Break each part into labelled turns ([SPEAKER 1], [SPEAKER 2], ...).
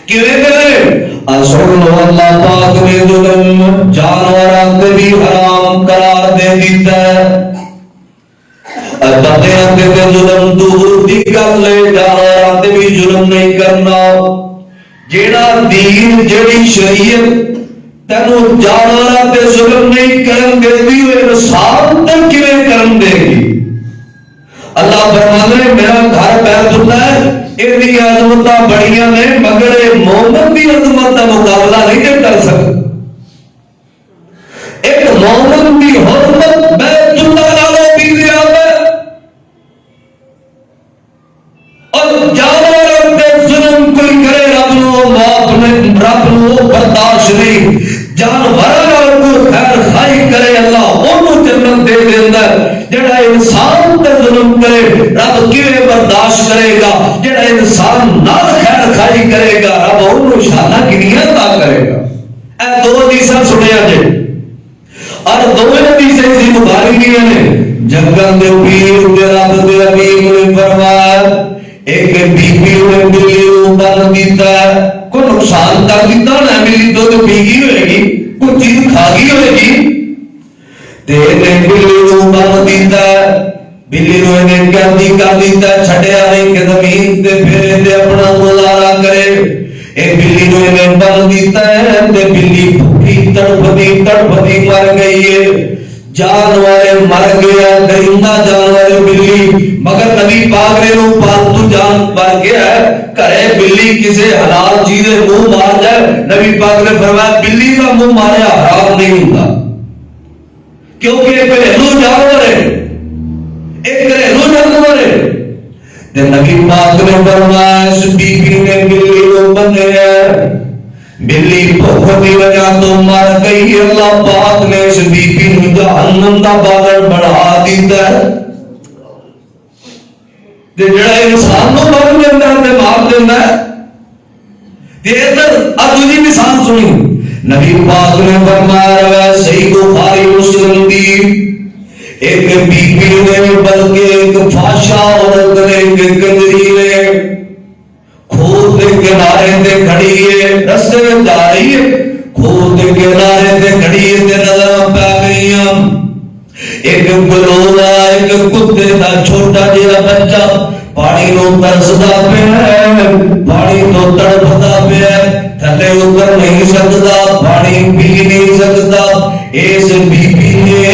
[SPEAKER 1] किवें करे असुर लो अल्लाह पाक ने जुल्म जानवरां ते भी हराम करार दे दिता बंदियां ते जुल्म दूर दी गल है जानवरां ते भी जुल्म नहीं करना जेड़ा दीन जेड़ी शरीयत तेनू जानवरां ते जुल्म नहीं करन देती हुए इंसान ते किवें करन देगी अल्लाह फरमाता है मेरा घर बैतुल्लाह है इहदी अजमतां बड़ियां ने मगर मोमिन दी अजमत दा मुकाबला नहीं कर सकता एक मोमिन दी हुर्मत बैतुल्लाह नालों भी ज्यादा है और जानवरां ते जुल्म कोई करे रब नू माफ नहीं रब नू बर्दाश्त नहीं जानवरां नाल कोई खैर खाई करे अल्लाह ओनू जन्नत दे देंदा जेड़ा इंसान ते जुल्म करे रब किवें बर्दाश्त करेगा जेड़ा इंसान नाल खैर खाई करेगा रब ओनू शाना किनियां अता करेगा ए दो हदीसां सुनिया जे और दोवें हदीसां सी बुखारी दी ने जंगल दे पीर ते रब दे हबीब ने फरमाया एक बीबी ने बिल्ली नू बन दिता कोई नुकसान कर दिता ना बिल्ली दूध पी गई होगी कोई चीज खा गई होगी ते ने बिल्ली नू बन दिता बिल्ली नू ने कर दिता छड्या नहीं कि जमीन ते फिरे ते अपना गुजारा करे ए बिल्ली नू ने बन दिता ते बिल्ली भूखी तड़पती मर गई है जानवर मर गया दरिंदा जानवर बिल्ली मगर नबी पाक ने नु पालतू जानवर गया है घरे बिल्ली किसी हलाल चीज मुंह मार जाए नबी पाक ने फरमाया बिल्ली का मुंह मारिया हराम नहीं होता क्योंकि एक घरेलू जानवर है ते नबी पाक ने फरमाया इस बीबी ने बिल्ली को बंधया बिल्ली भूख की वजह तो मर गई अल्लाह पाक ने इस बीबी को जहन्नम दा बादल बढ़ा दिता ते जेड़ा इंसान को मार देंदा ते मार देंदा ते इधर दूसरी मिसाल सुनी नबी पाक ने फरमाया सही बुखारी मुस्लिम दी एक बीबी ने बल्कि एक फाशा औरत ने एक कंजरी ने खूह के किनारे ते खड़ी है रास्ते में जा रही है खूह के किनारे ते खड़ी है ते नजर पै गई एक गलोला एक कुत्ते का छोटा जिहा बच्चा पानी नो तरसदा पिया पानी तो तड़पदा पिया थले उतर नहीं सकता पानी पी नहीं सकता इस बीबी ने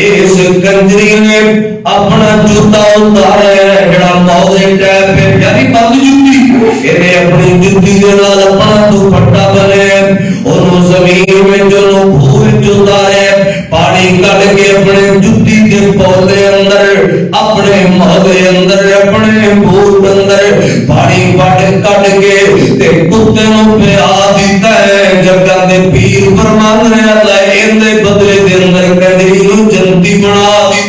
[SPEAKER 1] इस कंजरी ने अपना जूता उतारा जेड़ा मौजे टैप पे यानी बंद जूती इन्हें अपनी जूती दे नाल अपना दुपट्टा बने ओनु जमीन में जो खूह विच उतारे पानी कढ के अपने जूती के पौधे अंदर अपने मौजे अंदर अपने बूट अंदर पानी कढ के ते कुत्ते नु पिया दिता है जगह दे पीर फरमान रहे अल्लाह इनदे बदले दे अंदर कंजरी नु जन्नती बना दी